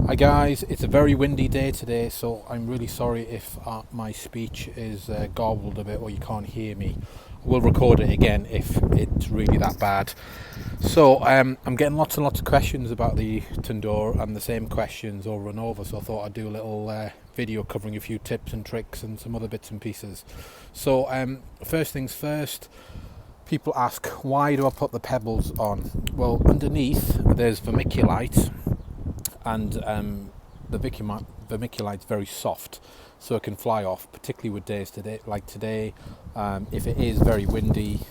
Hi guys, it's a very windy day today, so I'm really sorry if my speech is garbled a bit or you can't hear me. I will record it again if it's really that bad. So I'm getting lots and lots of questions about the Tandoor and the same questions over and over, so I thought I'd do a little video covering a few tips and tricks and some other bits and pieces. So first things first, people ask, why do I put the pebbles on? Well, underneath there's vermiculite, and the vermiculite's very soft, so it can fly off, particularly with days today, like today. If it is very windy,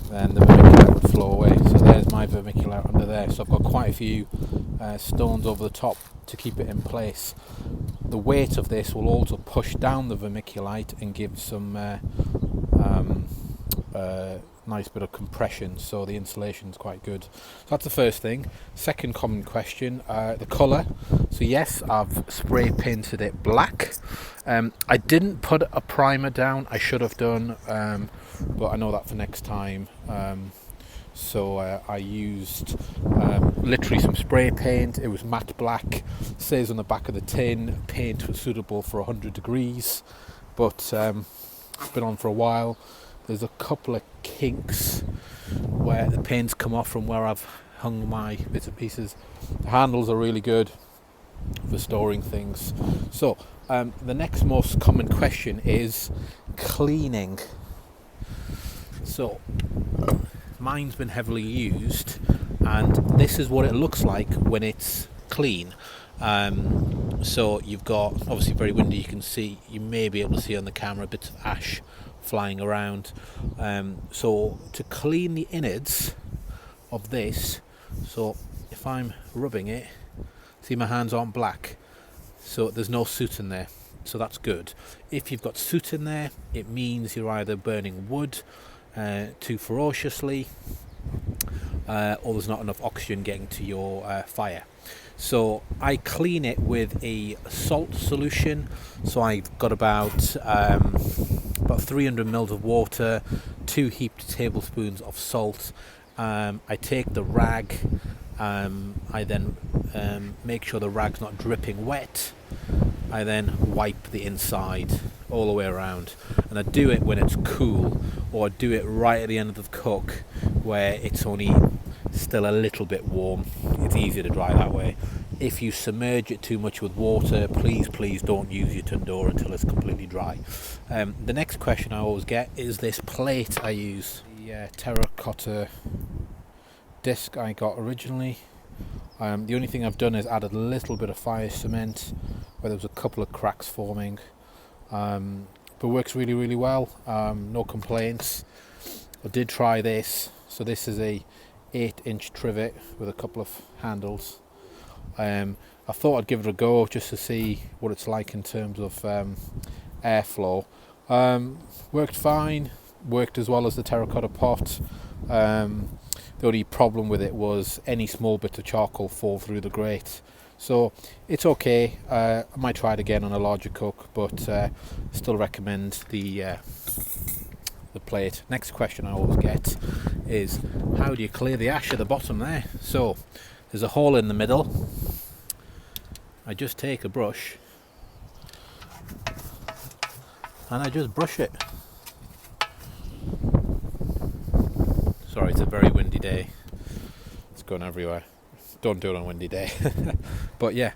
then the vermiculite would flow away. So there's my vermiculite under there. So I've got quite a few stones over the top to keep it in place. The weight of this will also push down the vermiculite and give some nice bit of compression, so the insulation is quite good. So that's the first thing. Second common question, the colour. So yes, I've spray painted it black. I didn't put a primer down, I should have done, but I know that for next time. So I used literally some spray paint. It was matte black. It says on the back of the tin, paint was suitable for 100 degrees, but it's been on for a while. There's a couple of kinks where the paint's come off from where I've hung my bits and pieces. The handles are really good for storing things. So the next most common question is cleaning. So mine's been heavily used, and this is what it looks like when it's clean. So you've got, obviously very windy, you may be able to see on the camera bits of ash flying around. So to clean the innards of this, so if I'm rubbing it, see my hands aren't black, so there's no soot in there, so that's good. If you've got soot in there, it means you're either burning wood too ferociously, or there's not enough oxygen getting to your fire. So I clean it with a salt solution. So I've got about 300 mils of water, 2 heaped tablespoons of salt. I take the rag, I then make sure the rag's not dripping wet. I then wipe the inside all the way around, and I do it when it's cool, or I do it right at the end of the cook where it's only still a little bit warm. It's easier to dry that way. If you submerge it too much with water, please don't use your Tandoor until it's completely dry. The next question I always get is this plate I use, the terracotta disc I got originally. The only thing I've done is added a little bit of fire cement where there was a couple of cracks forming, but works really well. No complaints. I did try this. So this is a 8-inch trivet with a couple of handles. I thought I'd give it a go just to see what it's like in terms of airflow. Worked fine, worked as well as the terracotta pot. The only problem with it was any small bit of charcoal fall through the grate. So it's okay. I might try it again on a larger cook, but still recommend the plate. Next question I always get is, how do you clear the ash at the bottom there? So there's a hole in the middle. I just take a brush and I just brush it. Sorry, it's a very windy day. It's going everywhere. Don't do it on a windy day. But yeah,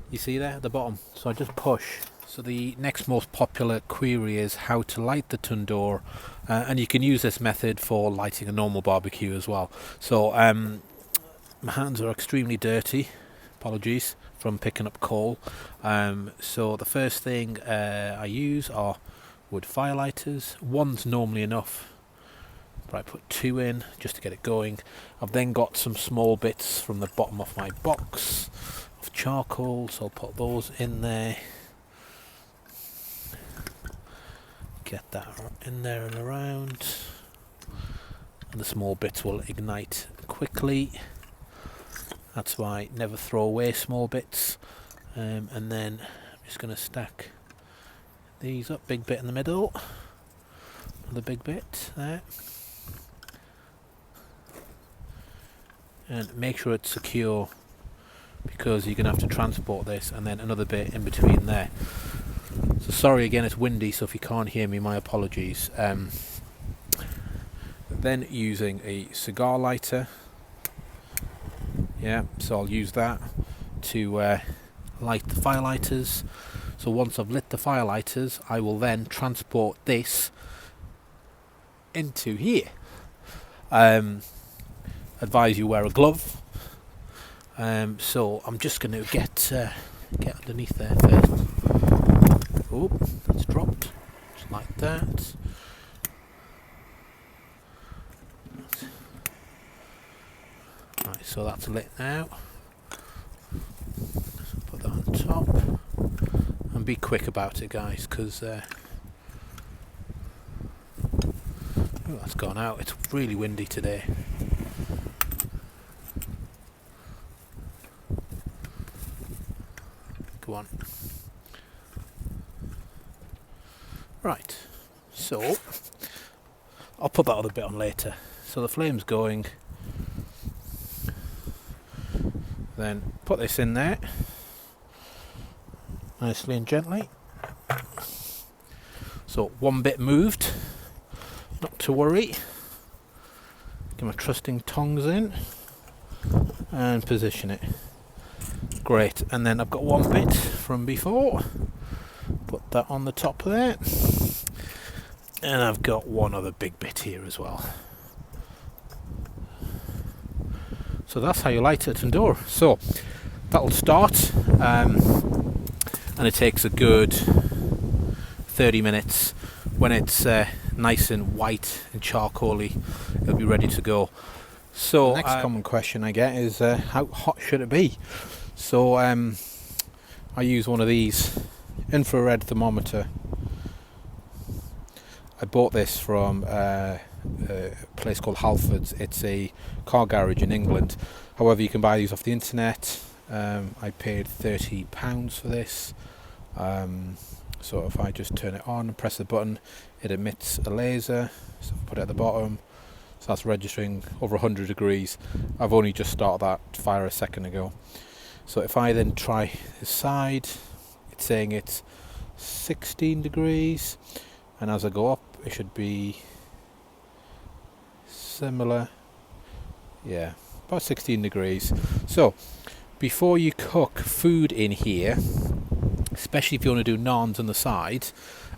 you see there at the bottom. So I just push. So the next most popular query is how to light the Tandoor, and you can use this method for lighting a normal barbecue as well. So my hands are extremely dirty, apologies, from picking up coal. So the first thing I use are wood firelighters. One's normally enough, but I put 2 in just to get it going. I've then got some small bits from the bottom of my box of charcoal, so I'll put those in there. Get that in there and around, and the small bits will ignite quickly. That's why never throw away small bits. And then I'm just going to stack these up. Big bit in the middle, another big bit there, and make sure it's secure because you're going to have to transport this, and then another bit in between there. So sorry again, it's windy, so if you can't hear me, my apologies. Then using a cigar lighter, yeah, so I'll use that to light the firelighters. So once I've lit the firelighters, I will then transport this into here. Advise you wear a glove. So I'm just going to get underneath there first. Oh, that's dropped, just like that. Right, so that's lit now. Put that on top, and be quick about it, guys, because that's gone out. It's really windy today. Go on. Right, so I'll put that other bit on later. So the flame's going. Then put this in there nicely and gently. So one bit moved, not to worry. Get my trusting tongs in and position it. Great, and then I've got one bit from before. Put that on the top there. And I've got one other big bit here as well. So that's how you light a tandoor. So that'll start, and it takes a good 30 minutes. When it's nice and white and charcoaly, it'll be ready to go. So the next common question I get is how hot should it be? So I use one of these infrared thermometer. I bought this from a place called Halfords. It's a car garage in England. However, you can buy these off the internet. I paid £30 for this. So if I just turn it on and press the button, it emits a laser. So put it at the bottom. So that's registering over 100 degrees. I've only just started that fire a second ago. So if I then try this side, it's saying it's 16 degrees. And as I go up, it should be similar. Yeah, about 16 degrees. So before you cook food in here, especially if you want to do naans on the side,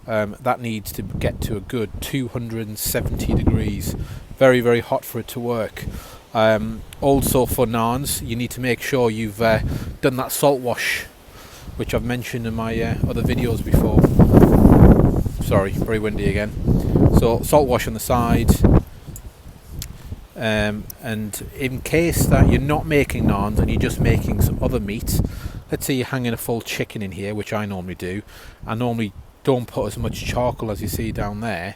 that needs to get to a good 270 degrees. Very, very hot for it to work. Also for naans, you need to make sure you've done that salt wash, which I've mentioned in my other videos before. Sorry, very windy again. So salt wash on the side. And in case that you're not making naans and you're just making some other meat, let's say you're hanging a full chicken in here, which I normally do. I normally don't put as much charcoal as you see down there.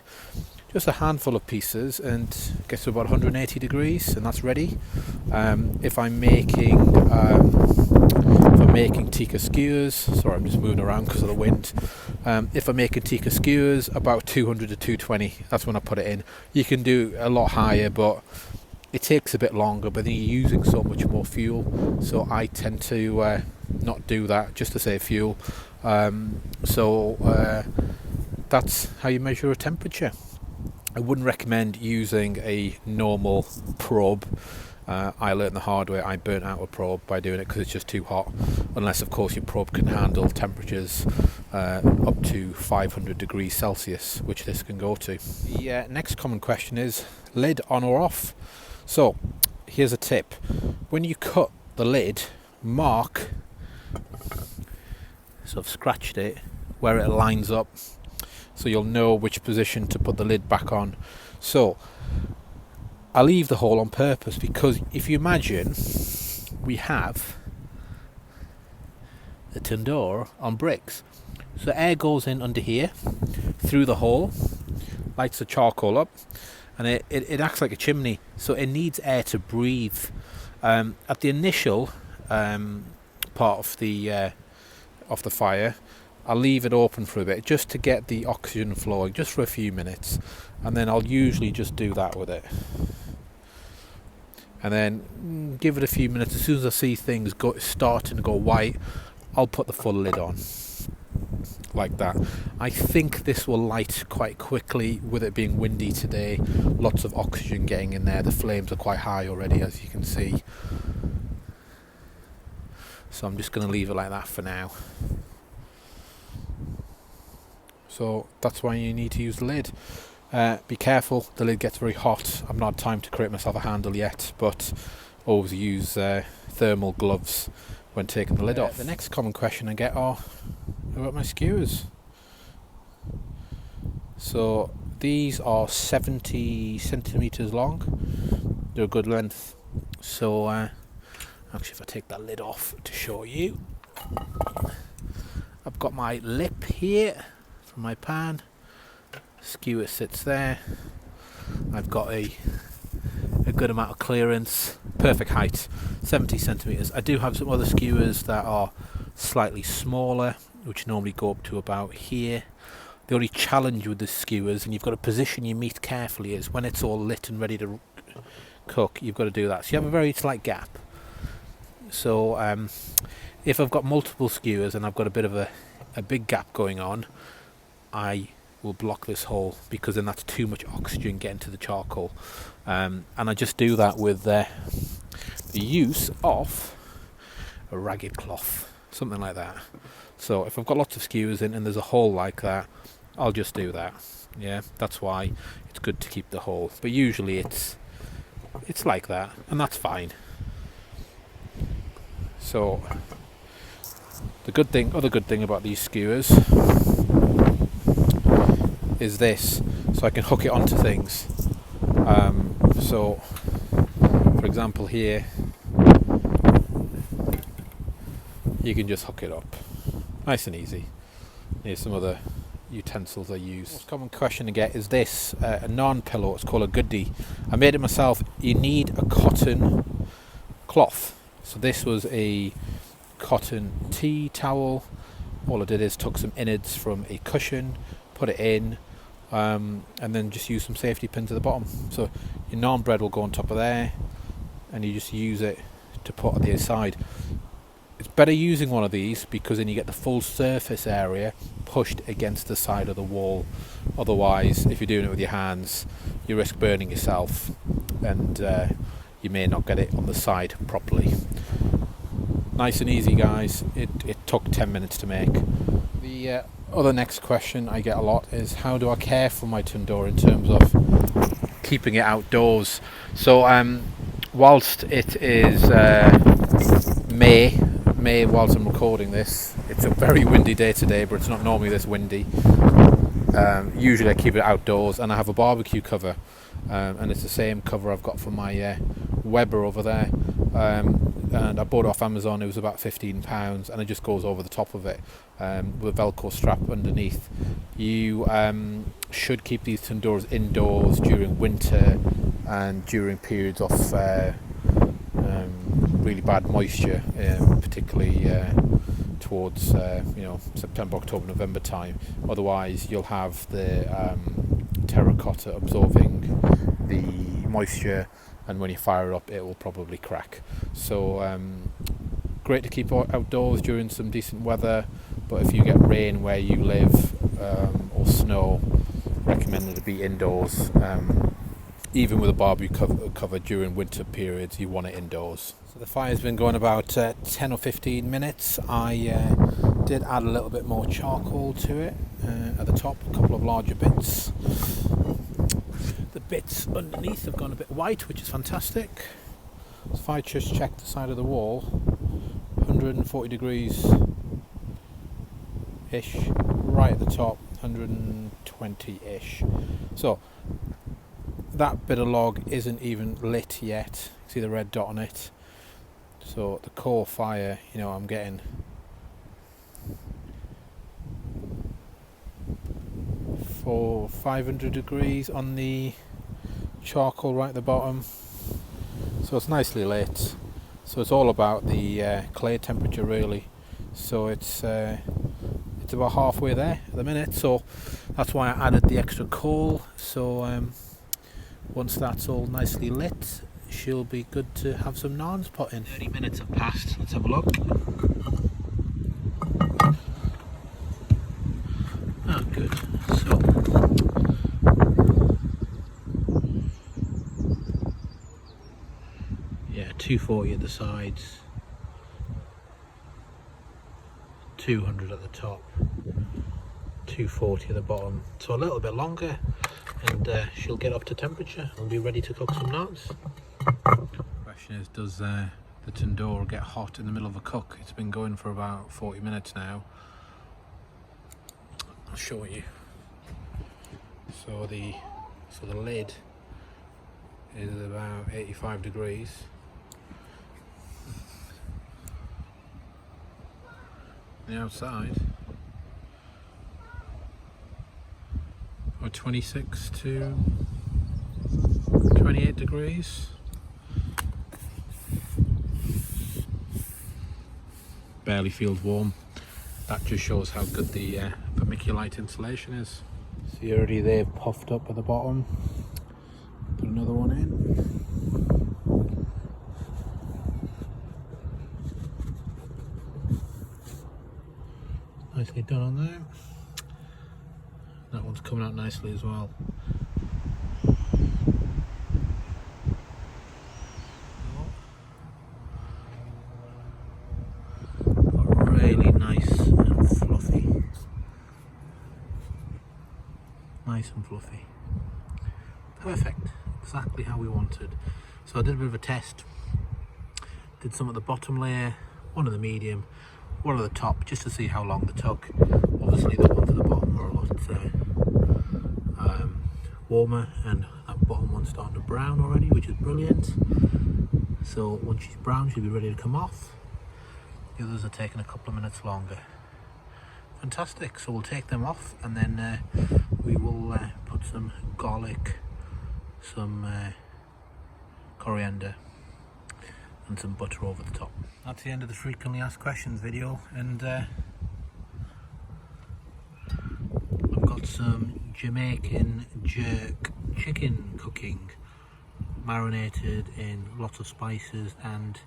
Just a handful of pieces, and it gets to about 180 degrees, and that's ready. If I'm making tikka skewers, sorry, I'm just moving around because of the wind. If I'm making tikka skewers, about 200 to 220, that's when I put it in. You can do a lot higher, but it takes a bit longer, but then you're using so much more fuel, so I tend to not do that, just to save fuel. That's how you measure a temperature. I wouldn't recommend using a normal probe. I learned the hard way. I burnt out a probe by doing it because it's just too hot, unless of course your probe can handle temperatures up to 500 degrees Celsius, which this can go to. The next common question is lid on or off. So here's a tip: when you cut the lid, mark, so I've scratched it, where it lines up, so you'll know which position to put the lid back on. So I leave the hole on purpose because if you imagine, we have the tandoor on bricks. So air goes in under here, through the hole, lights the charcoal up, and it acts like a chimney, so it needs air to breathe. At the initial part of the fire, I'll leave it open for a bit just to get the oxygen flowing, just for a few minutes, and then I'll usually just do that with it. and then give it a few minutes. As soon as I see things starting to go white, I'll put the full lid on, like that. I think this will light quite quickly with it being windy today. Lots of oxygen getting in there. The flames are quite high already, as you can see. So I'm just going to leave it like that for now. So that's why you need to use the lid. Be careful, the lid gets very hot. I've not had time to create myself a handle yet, but always use thermal gloves when taking the lid off. The next common question I get are about my skewers. So these are 70 centimeters long. They're a good length. So actually, if I take that lid off to show you, I've got my lip here from my pan. Skewer sits there. I've got a good amount of clearance, perfect height, 70 centimeters. I do have some other skewers that are slightly smaller, which normally go up to about here. The only challenge with the skewers, and you've got to position your meat carefully, is when it's all lit and ready to cook, you've got to do that. So you have a very slight gap. So if I've got multiple skewers and I've got a bit of a big gap going on, I will block this hole, because then that's too much oxygen getting to the charcoal. And I just do that with the use of a ragged cloth, something like that. So if I've got lots of skewers in and there's a hole like that, I'll just do that. Yeah, that's why it's good to keep the hole. But usually it's like that, and that's fine. So other good thing about these skewers is this, so I can hook it onto things. So for example here, you can just hook it up, nice and easy. Here's some other utensils I use. Most common question to get is this, a naan pillow. It's called a goodie. I made it myself. You need a cotton cloth. So this was a cotton tea towel. All I did is took some innards from a cushion, put it in, and then just use some safety pins at the bottom. So your naan bread will go on top of there, and you just use it to put on the side. It's better using one of these, because then you get the full surface area pushed against the side of the wall. Otherwise, if you're doing it with your hands, you risk burning yourself, and you may not get it on the side properly. Nice and easy, guys. It took 10 minutes to make. The other next question I get a lot is, how do I care for my tandoor in terms of keeping it outdoors? So whilst it is May whilst I'm recording this, it's a very windy day today, but it's not normally this windy. Usually I keep it outdoors, and I have a barbecue cover, and it's the same cover I've got for my Weber over there, and I bought it off Amazon. It was about £15, and it just goes over the top of it with a Velcro strap underneath. You should keep these tandoors indoors during winter and during periods of really bad moisture, particularly towards September, October, November time. Otherwise you'll have the terracotta absorbing the moisture, and when you fire it up it will probably crack. So great to keep outdoors during some decent weather, but if you get rain where you live, or snow, recommended to be indoors. Even with a barbecue cover during winter periods, you want it indoors. So the fire's been going about 10 or 15 minutes. I did add a little bit more charcoal to it at the top, a couple of larger bits. The bits underneath have gone a bit white, which is fantastic. So if I just check the side of the wall, 140 degrees ish, right at the top, 120 ish. So that bit of log isn't even lit yet. See the red dot on it. So the core fire, I'm getting 500 degrees on the charcoal right at the bottom. So it's nicely lit. So it's all about the clay temperature really. So it's about halfway there at the minute. So that's why I added the extra coal. So once that's all nicely lit, she'll be good to have some naans put in. 30 minutes have passed. Let's have a look. Oh, good. So, yeah, 240 at the sides, 200 at the top, 240 at the bottom. So a little bit longer, and she'll get up to temperature and be ready to cook some naans. Question is, does the tandoor get hot in the middle of a cook? It's been going for about 40 minutes now. I'll show you. So the lid is about 85 degrees. The outside, or 26 to 28 degrees. Barely feels warm. That just shows how good the vermiculite insulation is. See, already they've puffed up at the bottom. Put another one in. Nicely done on there. That one's coming out nicely as well. Really nice and fluffy. Nice and fluffy. Perfect. Exactly how we wanted. So I did a bit of a test. Did some at the bottom layer, one at the medium, one at the top, just to see how long they took. Obviously the ones at the bottom are a lot warmer, and that bottom one's starting to brown already, which is brilliant. So once she's brown, she'll be ready to come off. The others are taking a couple of minutes longer. Fantastic. So we'll take them off, and then we will put some garlic, some coriander and some butter over the top. That's the end of the frequently asked questions video, and I've got some Jamaican jerk chicken cooking, marinated in lots of spices and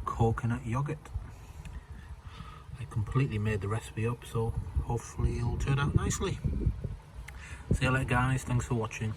coconut yogurt. I completely made the recipe up, so hopefully it'll turn out nicely. See you later guys, thanks for watching.